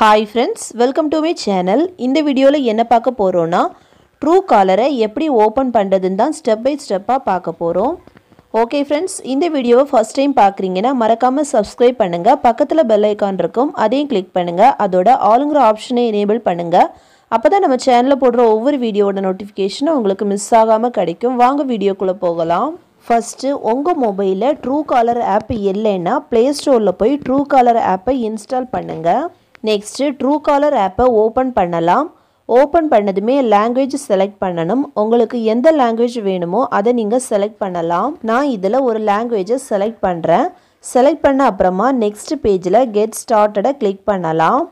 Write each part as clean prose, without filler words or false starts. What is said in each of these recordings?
Hi friends, welcome to my channel. இந்த வீடியோல என்ன பார்க்க போறோம்னா Truecaller எப்படி ஓபன் பண்றதுன்னு தான் ஸ்டெப் பை ஸ்டெப்பா பார்க்க போறோம். ஓகே फ्रेंड्स, இந்த வீடியோவை ஃபர்ஸ்ட் டைம் பார்க்கறீங்கன்னா மறக்காம Subscribe பண்ணுங்க. பக்கத்துல பெல் ஐகான் இருக்கும். அதையும் கிளிக் பண்ணுங்க. அதோட ஆல்ங்கற ஆப்ஷனை எனேபிள் பண்ணுங்க. அப்பதான் நம்ம சேனல்ல போடுற ஒவ்வொரு வீடியோவோட நோட்டிஃபிகேஷன் உங்களுக்கு மிஸ் ஆகாம கிடைக்கும். வாங்க வீடியோக்குள்ள போகலாம். First உங்க மொபைல்ல Truecaller ஆப் இல்லைனா Play Storeல போய் Truecaller ஆப்பை இன்ஸ்டால் பண்ணுங்க. Next Truecaller ஆப்பை ஓபன் பண்ணலாம். ஓபன் பண்ணதுமே லாங்குவேஜ் செலக்ட் பண்ணனும். உங்களுக்கு எந்த லாங்குவேஜ் வேணுமோ அதை நீங்க செலக்ட் பண்ணலாம். நான் இதல ஒரு லாங்குவேஜை செலக்ட் பண்றேன். செலக்ட் பண்ண அப்புறமா நெக்ஸ்ட் பேஜ்ல கெட் ஸ்டார்ட்டட கிளிக் பண்ணலாம்.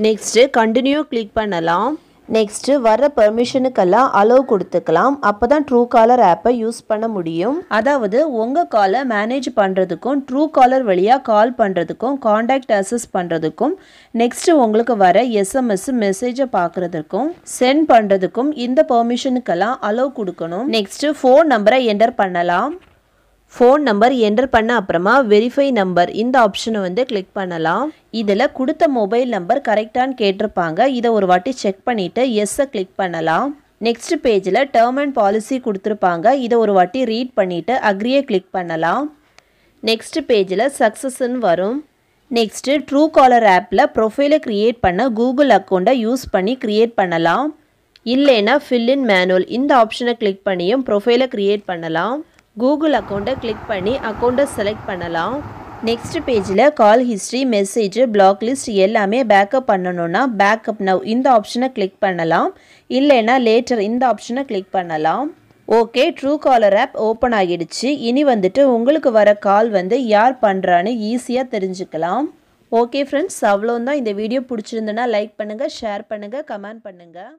நெக்ஸ்ட் கண்டினியூ கிளிக் பண்ணலாம். நெக்ஸ்ட் வர பெர்மிஷனுக்கெல்லாம் அலோவ் கொடுத்துக்கலாம். அப்பதான் Truecaller ஆப்பை யூஸ் பண்ண முடியும். அதாவது உங்க காலை மேனேஜ் பண்றதுக்கும் Truecaller வழியா கால் பண்றதுக்கும் கான்டாக்ட் அக்சஸ் பண்றதுக்கும் நெக்ஸ்ட் உங்களுக்கு வர SMS மெசேஜை பார்க்கிறதுக்கும் சென்ட் பண்றதுக்கும் இந்த பெர்மிஷனுக்கெல்லாம் அலோவ் கொடுக்கணும். நெக்ஸ்ட் ஃபோன் நம்பரை என்டர் பண்ணலாம். ஃபோன் நம்பர் என்டர் பண்ண அப்புறமா வெரிஃபை நம்பர் இந்த ஆப்ஷனை கிளிக் பண்ணலாம். இதில் கொடுத்த மொபைல் நம்பர் கரெக்டான்னு கேட்டிருப்பாங்க. இதை ஒரு வாட்டி செக் பண்ணிவிட்டு எஸ்ஸை கிளிக் பண்ணலாம். நெக்ஸ்ட் பேஜில் டேர்ம் அண்ட் பாலிசி கொடுத்துருப்பாங்க. இதை ஒரு வாட்டி ரீட் பண்ணிவிட்டு அக்ரியை கிளிக் பண்ணலாம். நெக்ஸ்ட் பேஜில் சக்ஸஸ்ன்னு வரும். நெக்ஸ்ட்டு Truecaller ஆப்பில் ப்ரொஃபைலை க்ரியேட் பண்ண கூகுள் அக்கௌண்ட்டை யூஸ் பண்ணி க்ரியேட் பண்ணலாம். இல்லைன்னா ஃபில் இன் மேனுவல் இந்த ஆப்ஷனை கிளிக் பண்ணியும் ப்ரொஃபைலை க்ரியேட் பண்ணலாம். கூகுள் அக்கௌண்ட்டை கிளிக் பண்ணி அக்கௌண்ட்டை செலக்ட் பண்ணலாம். நெக்ஸ்ட் பேஜில் call history, message, block list எல்லாமே பேக்கப் பண்ணணும்னா பேக்கப் நவ் இந்த ஆப்ஷனை கிளிக் பண்ணலாம். இல்லைன்னா லேட்டர் இந்த ஆப்ஷனை கிளிக் பண்ணலாம். ஓகே, Truecaller ஆப் ஓப்பன் ஆகிடுச்சு. இனி உங்களுக்கு வர கால் யார் பண்ணுறான்னு ஈஸியாக தெரிஞ்சுக்கலாம். ஓகே ஃப்ரெண்ட்ஸ், அவ்வளோதான். இந்த வீடியோ பிடிச்சிருந்தனா லைக் பண்ணுங்கள், ஷேர் பண்ணுங்கள், கமெண்ட் பண்ணுங்கள்.